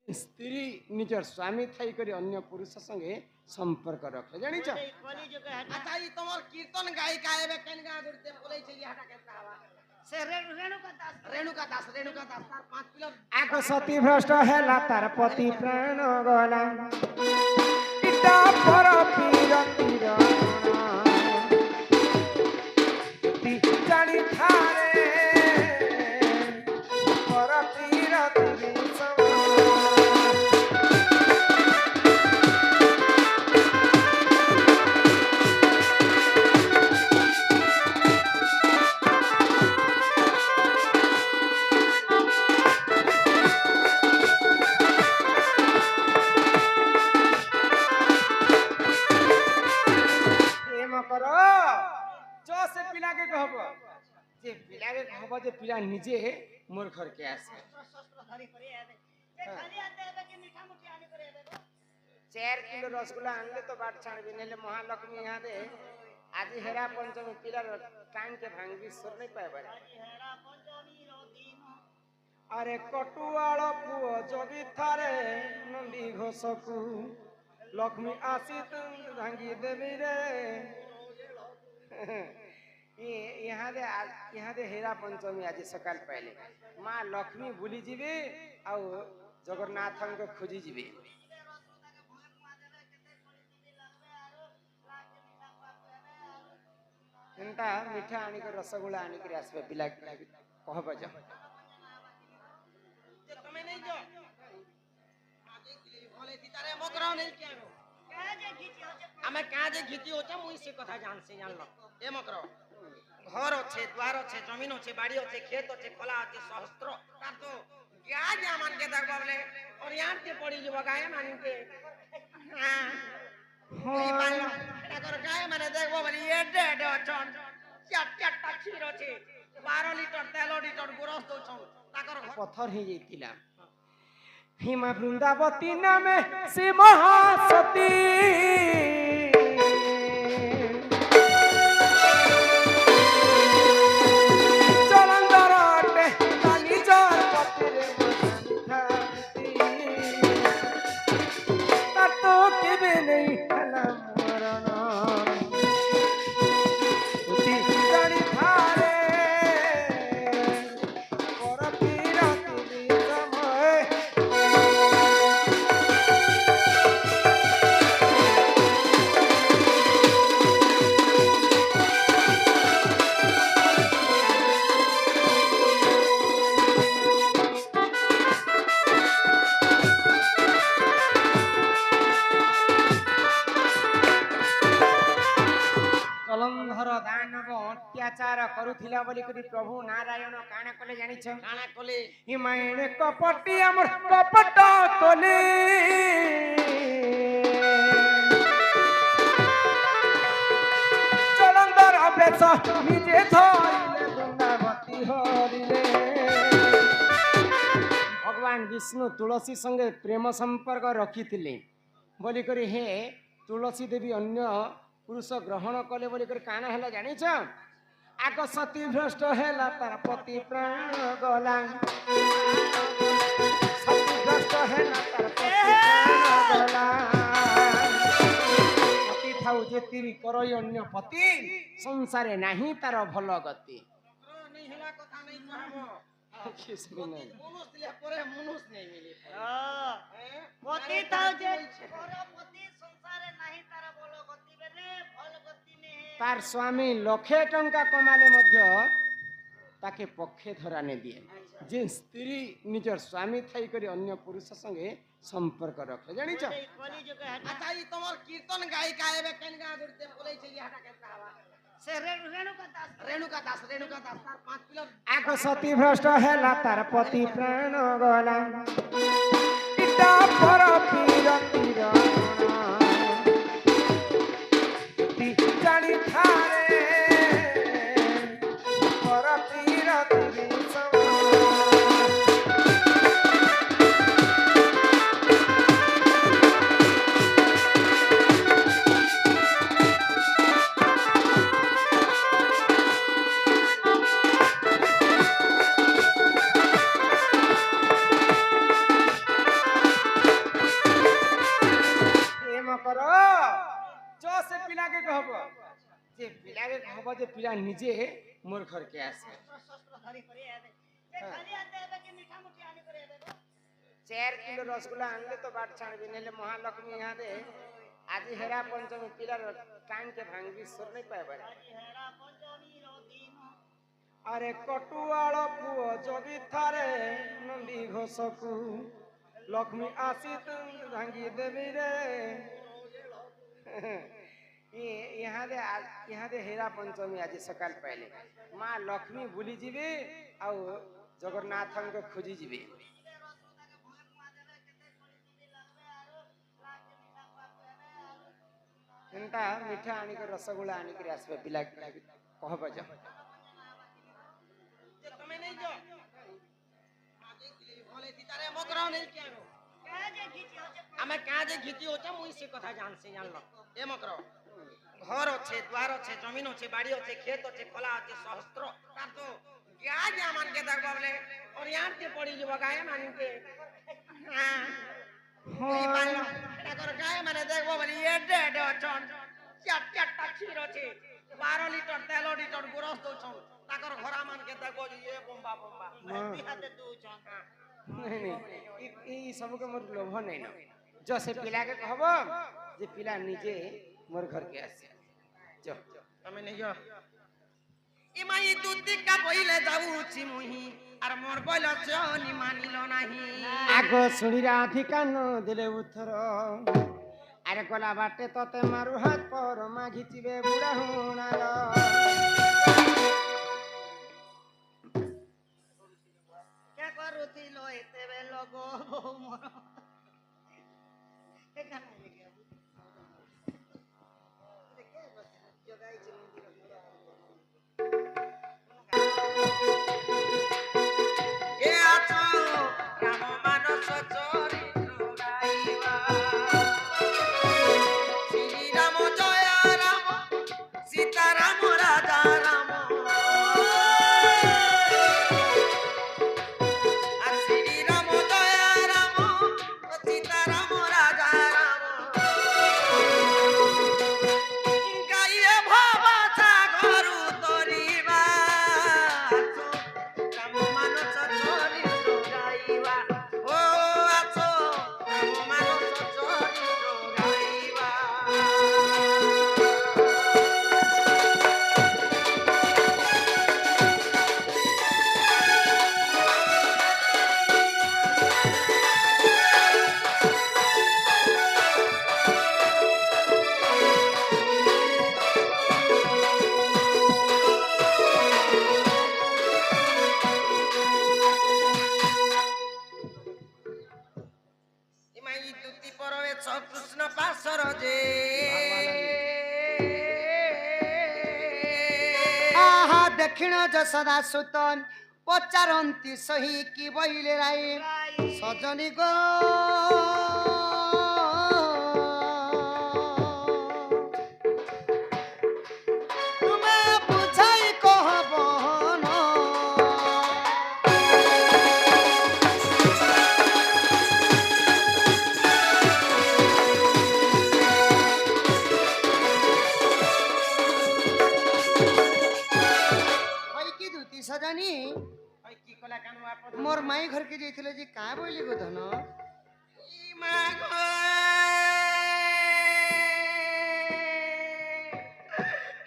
ସ୍ତ୍ରୀ ନିଜର ସ୍ୱାମୀ ଥାଇକରି ଅନ୍ୟ ପୁରୁଷ ସଙ୍ଗେ ସମ୍ପର୍କ ରଖେ ଜାଣିଛ। अच्छा ये तुम्हार कीर्तन गायिका है बे केन गा गुरते बोले छै हटा केता हवा से रेणुका दास तार 5 किलो ଆଗ ସତୀ ଭ୍ରଷ୍ଟ ହେଲା ତାର ପତି ପ୍ରାଣ ଗଲା ଇଟା ପର ପୀରତିର ଜାଣି ଥାରେ ପର ପୀରତିର जे पिला के कहबो जे पिला निजे मोर घर के आसे चार किलो रसगुल्ला आनले तो बाट छाड़बी नेले महालक्ष्मी यहाँ दे आज हेरा पंचमी पिला टाइम के भांगी सुर नहीं पाए बारे अरे कटुआल पुओ जोगी थारे नंदी घोषकू लक्ष्मी आसी भांगी देवी रे यहाँ दे हेरा पंचमी आज सकाल पहले माँ लक्ष्मी भूली जीवे आउ जगन्नाथ को खोजी जीवे एंता मीठा आनी कर रसगुल्ला आनी कर आसबे पिला कह बज તમે નહીં જો આજે બોલે તારે મોકરાવ નહીં ક્યાં અમે કાં જે ઘીતી હોચે મુઈ से कथा जान से जानलो ए मोकराव घर अच्छे द्वार अच्छे जमीन अच्छे बाड़ी अच्छे खेत अच्छे खोला अच्छे सहस्त्र तार तो क्या जा मान के देख बाबले और यार के पड़ी जो गाय मान के हां होई पालो ताकर गाय माने देख बाबले ये डेड अछन चाटा क्षीर अच्छे 12 लीटर 13 लीटर गोरस दोछन ताकर पत्थर ही जैतिला हिमा वृंदावती नामे से महासती अत्याचार करुथिला बोली करी प्रभु नारायण काना कले जानि छ काना कले हिमायण कपटी हमर कपट तले चलंदर अबेस निजे धरिले वृंदावती हरिले भगवान विष्णु तुलसी संगे प्रेम संपर्क रखिथिले बोली करी हे तुलसी देवी अन्य पुरुष ग्रहण कले बोली करी काना हला जानि छ आग सती भ्रष्ट हेला तार पति प्राण गला सती भ्रष्ट हेला तार पति प्राण गला पति थाउ जे तिरी करई अन्य पति संसारे नाही तार भल गति नहीं हेला कथा नहीं कहबो किस भी नहीं मनुष्य दिले परे मनुष्य नहीं मिले हां पति थाउ जे पति संसारे नाही तार भल गति बेले भल गति ने तार स्वामी लक्षे टंका कमाले मध्य ताके पक्षे धरा ने दिए जे स्त्री निजर स्वामी थाई करी अन्य पुरुष संगे संपर्क रखे जानि छ। अच्छा ये तुम्हार कीर्तन गायिका है बे केन गा गुरते बोले छै हटा केता हवा से रेणुका दास तार 5 किलो आगो सती भ्रष्ट हेला तार पति प्राण गला इटा पर पीरतिर जानी थारे पर पीरतिर ପିଲାକେ କହବ ଯେ ପିଲାକେ କହବ ଯେ ପିଲା ନିଜେ ମୋର ଘରକେ ଆସେ ଶସ୍ତ୍ର ଧରି କରି ଏବେ ଯେ ଖାଲି ଆତେ ଏବେ କି ମିଠା ମୁଠି ଆଣି କରି ଏବେ 4 କିଲୋ ରସଗୋଲା ଆଣିଲେ ତ ବାଟ ଛାড়বি ନେଲେ ମହାଲକ୍ଷ୍ମୀ ଇହାଦେ ଆଜି ହେରା ପଞ୍ଚମୀ ପିଲାର ଟାଇମକେ ଭାଙ୍ଗି ସର नहीं ପାଇବ ଆଜି ହେରା ପଞ୍ଚମୀର ଦିନ ଆରେ କଟୁଆଳ ପୁଅ ଯଦି ଥାରେ ନନ୍ଦୀ ଘୋଷକୁ ଲକ୍ଷ୍ମୀ ଆସି ଭାଙ୍ଗି ଦେବି ରେ ଇହାଦେ ହେରା ପଞ୍ଚମୀ ଆଜି ସକାଳ ପାଇଲେ ମା ଲକ୍ଷ୍ମୀ ବୁଲି ଯିବେ ଆଉ ଜଗନ୍ନାଥଙ୍କୁ ଖୋଜି ଯିବେ ଏନ୍ତା ମିଠା ଆଣିକି ରସଗୋଲା ଆଣିକି ଆସିବେ ପିଲା କହବ ଯ ଯେ ତମେ ନେଇ ଯ ଭଲେ ତାରେ ମକର ନେଇ କି ଆଗ କାଜେ ଘିଚି ହচ্ছে ଆମେ କାଁ ଯେ ଘିଚି ହୋଚେ ମୁଇଁ ସେ କଥା ଜାଣସି ଜାଣଲ ଏ ମକର घर अच्छे द्वार अच्छे जमीन अच्छे बाड़ी अच्छे खेत अच्छे खोला अच्छे सहस्त्र तार तो क्या क्या मान के तक बोले और यार के पड़ी जो गाय मान के हां कोई पालो ताकर गाय माने देखबो बोली ये डेड अछन चार चार खीर अच्छे 12 लीटर 13 लीटर गोरस दोछन ताकर घरा मान के देखबो ये बम्बा बम्बा बिहाते दू जन नहीं ई सब के मोर लोभ नहीं न जो से पिला के कहब जे पिला निजे मोर घर के आसे जो तमे नहीं जो ई माई दूती का पहिले जाऊची मुही आर मोर बोलो चनी मानिलो नाही आगो सुणीरा अधिका न दिले उथर अरे कोला बाटे तते मारू हाथ पर माघिचिबे बुढ़ा हुणार क्या करूथिलो एते बेलो गो मोर के खाना लेके आबू देखे बस जगाई छी मंदिर ए आछो राम मानस चरित्र गाइबा श्री राम जय राम सीता राम राजा राम आ श्री राम जय राम सीता राम राजा राम गाइए भवा सागरु तरिबा राम मानस चरित्र गाइबा ओ आछो राम मानस चरित्र गाइबा इमाई दुती परवे छ कृष्ण पासर जे आहा दक्षिण जसदा सुतन पचारंती सही की बहिले राई सजनी गो तुमे बुझाई कहबो न भाई की दूती सजनी ओइ की कला कानु आप मोर माई घर के जइथिले जी का बोली गो धन ई मागो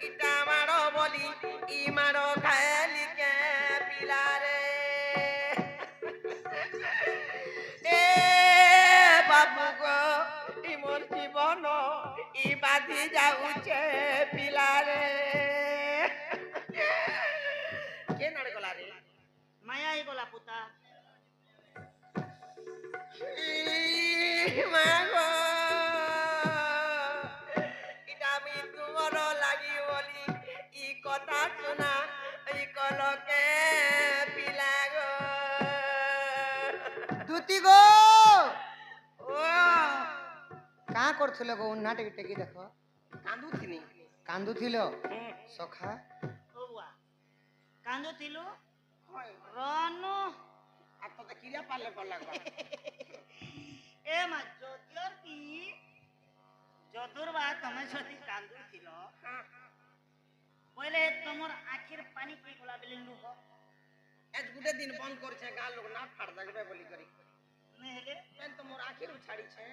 इटा मारो बोली ई मारो खाली के पिलारे ए बाबू गो ई मोर जीवन ई बाधी जाउचे पिलारे के नाड़ गला रे माया ही गोला पुता ई मागो इटा मी तुमर लागि बोली ई कथा सुना ई कलके पिलागो दूती गो ओ का करथिले गो उन्ना टेकी टेकी देखो कांदुथिनी कांदुथिलो सखा ओवा कांदुथिलो होय रनु आ तो किरिया पाले कर लागबा ए मा ज्योतिर्ती चतुर्वा तमे सती কান্দুছিল বলে তোমার আখির পানি কি গলা বেলে লুহ আজ গুটে দিন বন্ধ করছে গাঁ লোক না ফাট যাবে বলি করি নেহলে পেন তো মোর আখির ছাড়িছে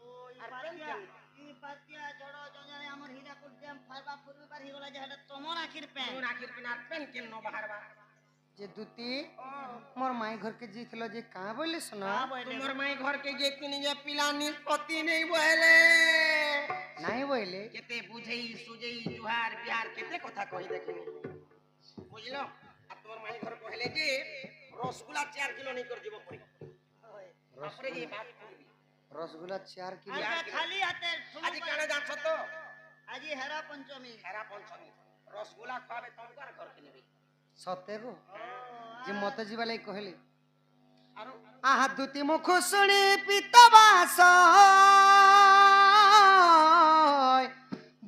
ওই আর পাতিয়া পেন এই পাতিয়া জড় জঞ্জালে আমার হীরাকুট ড্যাম ফারবা পূর্বে পার হয়ে গলা যে এটা তোমার আখির প্যান মোর আখির পিনা পেন কেন ন বাহারবা যে দুতি মোর মাই ঘরকে জিছিল যে কা বলি শোনা তোমার মাই ঘর के जे तिनी जे पिला निष्पत्ति नहीं बहले নাই বইলে केते बुझई सुजई जुहार बिहार केते কথা কই দেখিনি বুঝলো আর তোমার মাই ঘর কইলে যে রসগোল্লা 4 কিলো नहीं कर जीव पड़ी তারপরে এই বাত করবি রসগোল্লা 4 কিলো আজকে খালি হাতে আজি কানে যাচ্ছ তো আজি হেরা পঞ্চমী হেরা পঞ্চমী রসগোল্লা খাবে তোমার ঘর কে নেবে সতে গো যে মতে ଯିବା লাগি কহিলি আর আহা দুতি মুখ শুনি পিতবাস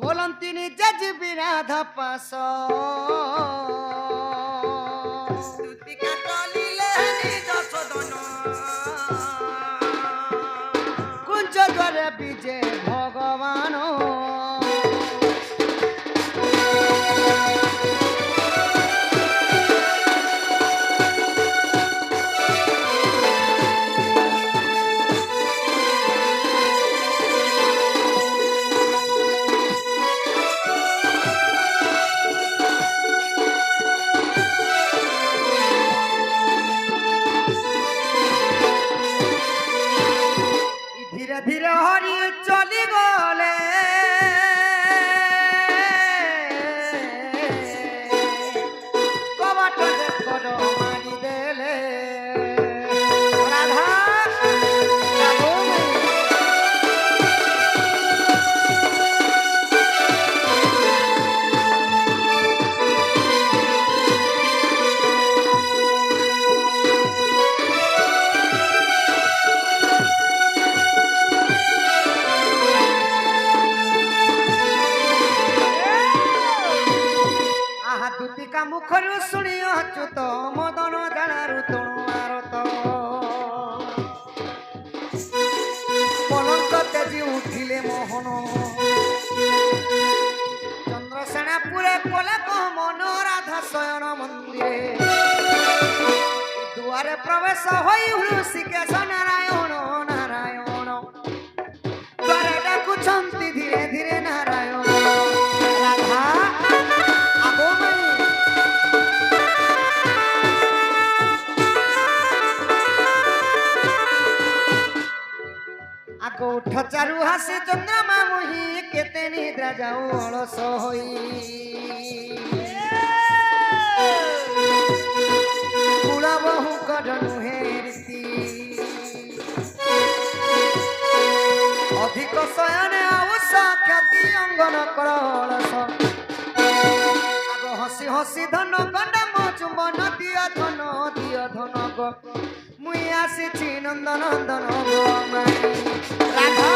বলন্তি নিজে জীবিনা ধপাস দুতিকা চলিলে নিজ সদন কুঞ্জ দ্বারে বিজে ভগবান ধীরে ধীরে হরি চলি গলে কবাট দেখর মারি দেলে রাধা আহা দুতিকা মুখରୁ শুনি অচ্যুত মদন জানারু তণু আরত পলঙ্ক তেজি উঠিলে মোহন চন্দ্রসেনাপুরে কলে মন রাধা শয়ন মন্দিরে দুয়ারে প্রবেশ হই হৃষিকেশ নারায়ণ নারায়ণ দ্বারে ডাকুছন্তি ধীরে ধীরে নারায়ণ রাধা আগো উঠ চারু হাসি চন্দ্রমা মুহি কেতে নিদ্রা যাও অলস হই কুল বহু কর নুহে রীতি অধিক শয়নে আউস খ্যাতি অঙ্গন কর অলস আগো হসি হসি ধন গন্ডা মো চুম্বন দিয় ধন গো মুই আসিছি নন্দন নন্দন গো মাই রাধা